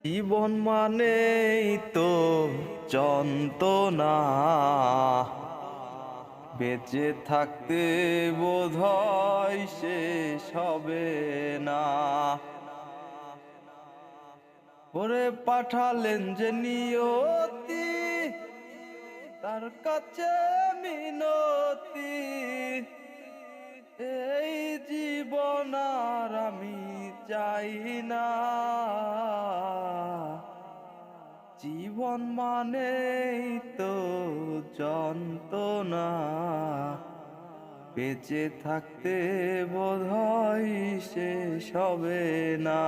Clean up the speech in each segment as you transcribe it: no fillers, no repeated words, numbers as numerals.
জীবন মানেই তো যন্ত্রণা, বেঁচে থাকতে বোধহয় শেষ হবে না। ওরে পাঠালেন যে নিয়তি, তার কাছে মিনতি, এই জীবন আর আমি চাই না। জীবন মানেই তো যন্ত্রণা, বেঁচে থাকতে বোধহয় শেষ হবে না।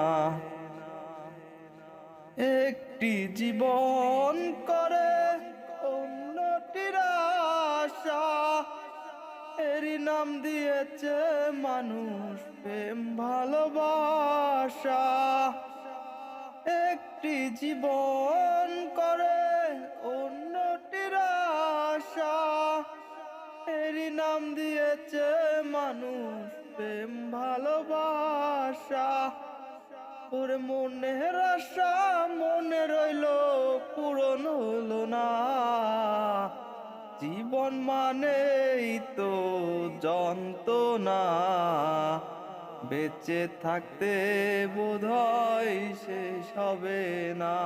একটি জীবন করে অন্যটির আশা, এরই নাম দিয়েছে মানুষ প্রেম ভালোবাসা। একটি জীবন করে অন্যটির আশা, এরই নাম দিয়েছে মানুষ প্রেম ভালোবাসা। ওরে মনের আশা মনে রইল, পূরণ হলো না। জীবন মানেই তো যন্ত্রণা, বেঁচে থাকতে বোধহয় শেষ হবে না।